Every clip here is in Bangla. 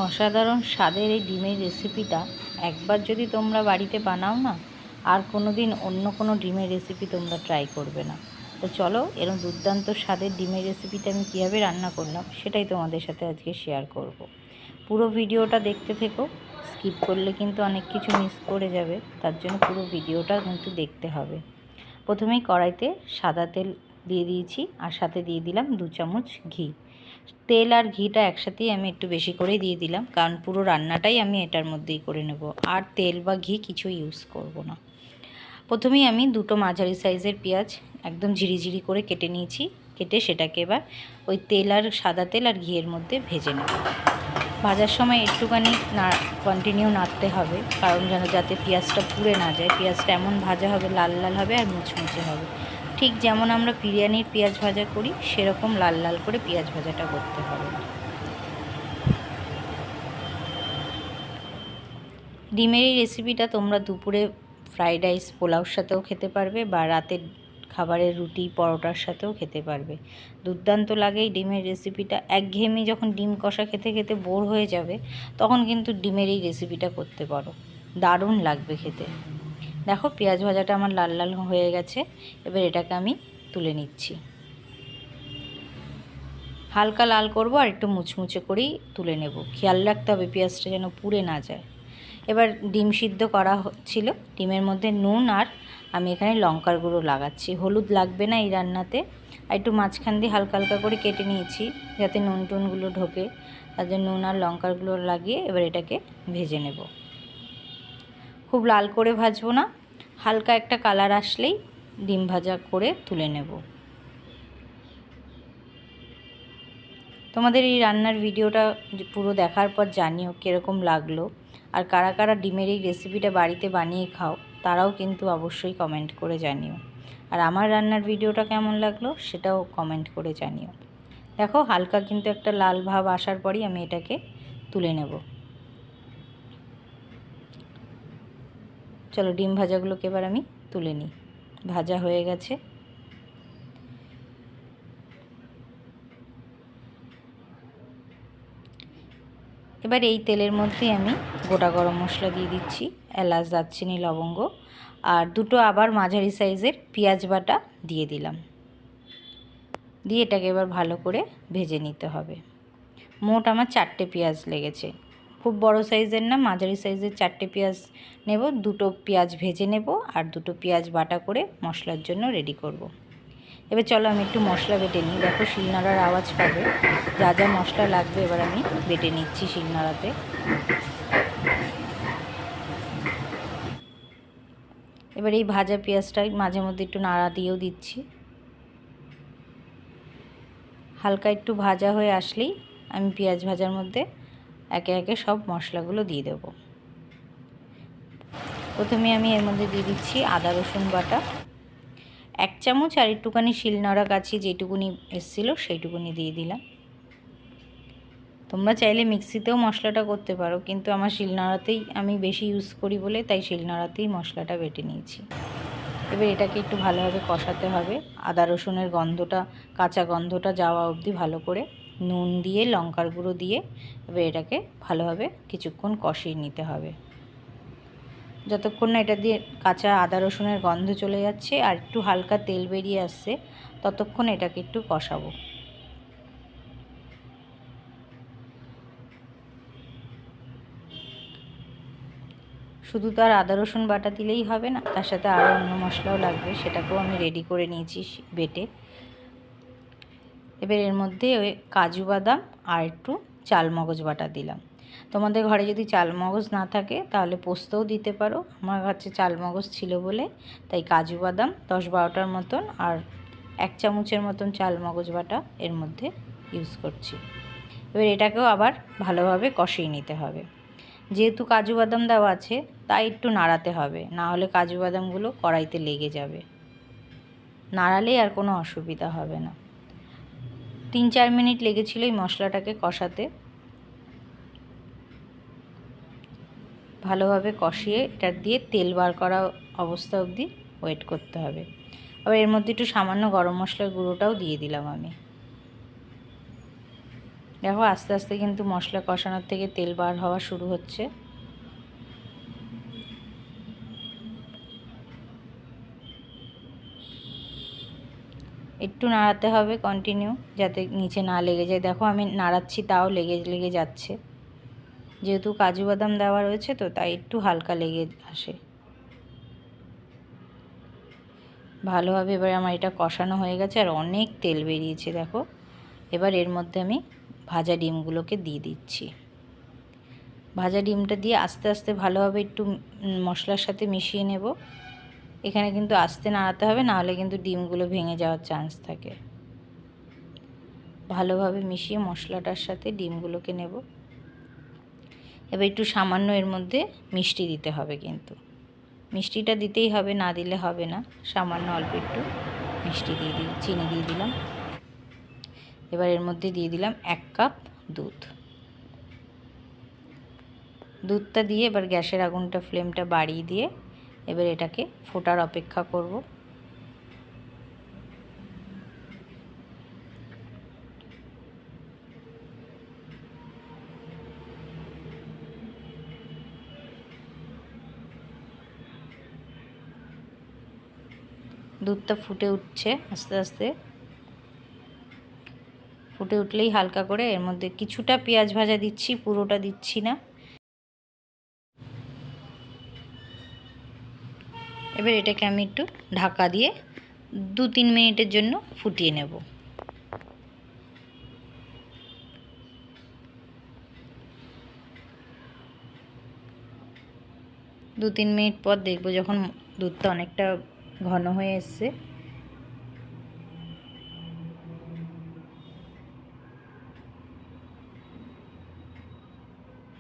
অসাধারণ স্বাদের এই ডিমের রেসিপিটা একবার যদি তোমরা বাড়িতে বানাও না, আর কোনো দিন অন্য কোনো ডিমের রেসিপি তোমরা ট্রাই করবে না। তো চলো, এরকম দুর্দান্ত স্বাদের ডিমের রেসিপিটা আমি কীভাবে রান্না করলাম সেটাই তোমাদের সাথে আজকে শেয়ার করব। পুরো ভিডিওটা দেখতে থেকো, স্কিপ করলে কিন্তু অনেক কিছু মিস করে যাবে, তার জন্য পুরো ভিডিওটা কিন্তু দেখতে হবে। প্রথমেই কড়াইতে সাদা তেল দিয়ে দিয়েছি, আর সাথে দিয়ে দিলাম 2 চামচ ঘি। তেল আর ঘিটা একসাথেই আমি একটু বেশি করেই দিয়ে দিলাম, কারণ পুরো রান্নাটাই আমি এটার মধ্যেই করে নেব, আর তেল বা ঘি কিছু ইউজ করব না। প্রথমেই আমি 2টো মাঝারি সাইজের পেঁয়াজ একদম ঝিরিঝিরি করে কেটে নিয়েছি। কেটে সেটাকে এবার ওই তেল আর সাদা তেল আর ঘিয়ের মধ্যে ভেজে নেব। ভাজার সময় একটুখানি কন্টিনিউ নাড়তে হবে, কারণ যেন যাতে পেঁয়াজটা পুড়ে না যায়। পেঁয়াজটা এমন ভাজা হবে, লাল লাল হবে আর মুচমুচে হবে, ঠিক যেমন আমরা বিরিয়ানির পেঁয়াজ ভাজা করি সেরকম লাল লাল করে পেঁয়াজ ভাজাটা করতে হবে। ডিমের এই রেসিপিটা তোমরা দুপুরে ফ্রাইড রাইস পোলাওর সাথেও খেতে পারবে, বা রাতের খাবারের রুটি পরোটার সাথেও খেতে পারবে। দুর্দান্ত লাগে এই ডিমের রেসিপিটা। একঘেয়েমি যখন ডিম কষা খেতে খেতে বোর হয়ে যাবে, তখন কিন্তু ডিমের এই রেসিপিটা করতে পারো, দারুণ লাগবে খেতে। দেখো, পেঁয়াজ ভাজাটা আমার লাল লাল হয়ে গেছে। এবার এটাকে আমি তুলে নিচ্ছি। হালকা লাল করব আর একটু মুচমুচে করেই তুলে নেব। খেয়াল রাখতে হবে পেঁয়াজটা যেন পুড়ে না যায়। এবার ডিম সিদ্ধ করা হচ্ছিল, ডিমের মধ্যে নুন আর আমি এখানে লঙ্কার গুঁড়ো লাগাচ্ছি। হলুদ লাগবে না এই রান্নাতে, আর একটু মাঝখান দিয়ে হালকা হালকা করে কেটে নিয়েছি যাতে নুন টুনগুলো ঢোকে, তার জন্য নুন আর লঙ্কার গুঁড়ো লাগিয়ে এবার এটাকে ভেজে নেব। খুব লাল করে ভাজবো না, হালকা একটা কালার আসলেই ডিম ভাজা করে তুলে নেব। তোমাদের এই রান্নার ভিডিওটা পুরো দেখার পর জানিও কীরকম লাগলো, আর কারা কারা ডিমের এই রেসিপিটা বাড়িতে বানিয়ে খাও তারাও কিন্তু অবশ্যই কমেন্ট করে জানিও। আর আমার রান্নার ভিডিওটা কেমন লাগলো সেটাও কমেন্ট করে জানিও। দেখো, হালকা কিন্তু একটা লাল ভাব আসার পরই আমি এটাকে তুলে নেব। চলো, ডিম ভাজাগুলোকে এবার আমি তুলে নিই। ভাজা হয়ে গেছে। এবার এই তেলের মধ্যে আমি গোটা গরম মশলা দিয়ে দিচ্ছি, এলাচ দারচিনি লবঙ্গ, আর 2টো আবার মাঝারি সাইজের পেঁয়াজ বাটা দিয়ে দিলাম। দিয়ে এটাকে এবার ভালো করে ভেজে নিতে হবে। মোট আমার 4টে পেঁয়াজ লেগেছে, খুব বড় সাইজের না, মাঝারি সাইজের 4টে পেঁয়াজ নেব। 2টো পেঁয়াজ ভেজে নেব আর 2টো পেঁয়াজ বাটা করে মশলার জন্য রেডি করব। এবার চলো আমি একটু মশলা বেটে নিই। দেখো, শিলনোড়ার আওয়াজ পাবে। যা যা মশলা লাগবে এবার আমি বেটে নিচ্ছি শিলনোড়াতে। এবার এই ভাজা পেঁয়াজটাই মাঝে মধ্যে একটু নাড়া দিয়েও দিচ্ছি। হালকা একটু ভাজা হয়ে আসলেই আমি পেঁয়াজ ভাজার মধ্যে একে একে সব মশলাগুলো দিয়ে দেব। প্রথমে আমি এর মধ্যে দিয়ে দিচ্ছি আদা রসুন বাটা 1 চামচ, আর একটুখানি শিলনোড়া কাছি যেটুকুনি এসেছিলো সেইটুকুনি দিয়ে দিলাম। তোমরা চাইলে মিক্সিতেও মশলাটা করতে পারো, কিন্তু আমার শিলনোড়াতেই আমি বেশি ইউজ করি বলে তাই শিলনোড়াতেই মশলাটা বেটে নিয়েছি। এবার এটাকে একটু ভালোভাবে কষাতে হবে, আদা রসুনের গন্ধটা, কাঁচা গন্ধটা যাওয়া অবধি ভালো করে নুন দিয়ে লঙ্কার গুঁড়ো দিয়ে এবার এটাকে ভালোভাবে কিছুক্ষণ কষিয়ে নিতে হবে। যতক্ষণ না এটা দিয়ে কাঁচা আদা রসুনের গন্ধ চলে যাচ্ছে আর একটু হালকা তেল বেরিয়ে আসছে, ততক্ষণ এটাকে একটু কষাবো। শুধু তো আর আদা রসুন বাটা দিলেই হবে না, তার সাথে আরও অন্য মশলাও লাগবে, সেটাকেও আমি রেডি করে নিয়েছি বেটে। এবার এর মধ্যে ওই কাজু বাদাম আর একটু চালমগজ বাটা দিলাম। তোমাদের ঘরে যদি চালমগজ না থাকে তাহলে পোস্তও দিতে পারো। আমার কাছে চালমগজ ছিল বলে তাই কাজু বাদাম 10-12টার মতন আর 1 চামচের মতন চালমগজ বাটা এর মধ্যে ইউজ করছি। এবার এটাকেও আবার ভালোভাবে কষিয়ে নিতে হবে। যেহেতু কাজু বাদাম দেওয়া আছে তাই একটু নাড়াতে হবে, না হলে কাজু বাদামগুলো কড়াইতে লেগে যাবে। নাড়ালেই আর কোনো অসুবিধা হবে না। 3-4 মিনিট লেগেছিল এই মশলাটাকে কষাতে। ভালোভাবে কষিয়ে এটা দিয়ে তেল বার করা অবস্থা অবধি ওয়েট করতে হবে। আবার এর মধ্যে একটু সামান্য গরম মশলার গুঁড়োটাও দিয়ে দিলাম আমি। দেখো আস্তে আস্তে কিন্তু মশলা কষানোর থেকে তেল বার হওয়া শুরু হচ্ছে। একটু নাড়াতে হবে কন্টিনিউ, যাতে নিচে না লেগে যায়। দেখো আমি নাড়াচ্ছি তাও লেগে লেগে যাচ্ছে, যেহেতু কাজু বাদাম দেওয়া রয়েছে তো তাই একটু হালকা লেগে আসে। ভালোভাবে এবার আমার এটা কষানো হয়ে গেছে আর অনেক তেল বেরিয়েছে দেখো। এবার এর মধ্যে আমি ভাজা ডিমগুলোকে দিয়ে দিচ্ছি। ভাজা ডিমটা দিয়ে আস্তে আস্তে ভালোভাবে একটু মশলার সাথে মিশিয়ে নেব। এখানে কিন্তু আস্তে নাড়াতে হবে, নাহলে কিন্তু ডিমগুলো ভেঙে যাওয়ার চান্স থাকে। ভালোভাবে মিশিয়ে মশলাটার সাথে ডিমগুলোকে নেব। এবার একটু সামান্য এর মধ্যে মিষ্টি দিতে হবে, কিন্তু মিষ্টিটা দিতেই হবে, না দিলে হবে না। সামান্য অল্প একটু মিষ্টি দিয়ে চিনি দিয়ে দিলাম। এবার এর মধ্যে দিয়ে দিলাম 1 কাপ দুধ। দুধটা দিয়ে এবার গ্যাসের আগুনটা ফ্লেমটা বাড়িয়ে দিয়ে এবার এটাকে ফোটার অপেক্ষা করব। দুধটা ফুটে উঠছে আস্তে আস্তে। ফুটে উঠলেই হালকা করে এর মধ্যে কিছুটা পেঁয়াজ ভাজা দিচ্ছি, পুরোটা দিচ্ছি না। এবার এটাকে আমি একটু ঢাকা দিয়ে 2-3 মিনিটের জন্য ফুটিয়ে নেব। 2-3 মিনিট পর দেখব যখন দুধটা অনেকটা ঘন হয়ে এসছে,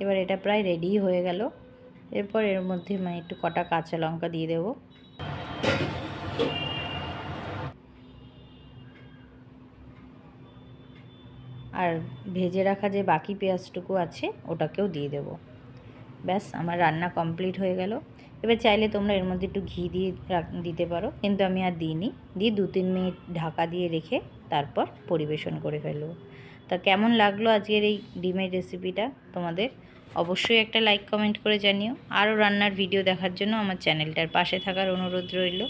এবার এটা প্রায় রেডি হয়ে গেল। এরপর এর মধ্যে আমি একটু কটা কাঁচা লঙ্কা দিয়ে দেব। আর ভেজে রাখা যে বাকি পেঁয়াজটুকু আছে ওটাকেও দিয়ে দেব। ব্যাস আমার রান্না কমপ্লিট হয়ে গেল। এবার চাইলে তোমরা এর মধ্যে একটু ঘি দিয়ে দিতে পারো, কিন্তু আমি আর দিইনি। দিয়ে 2-3 মিনিট ঢাকা দিয়ে রেখে তারপর পরিবেশন করে ফেলব। তা কেমন লাগলো আজকের এই ডিমের রেসিপিটা তোমাদের? অবশ্যই একটা লাইক কমেন্ট করে জানিও। আরও রান্নার ভিডিও দেখার জন্য আমার চ্যানেলটার পাশে থাকার অনুরোধ রইল।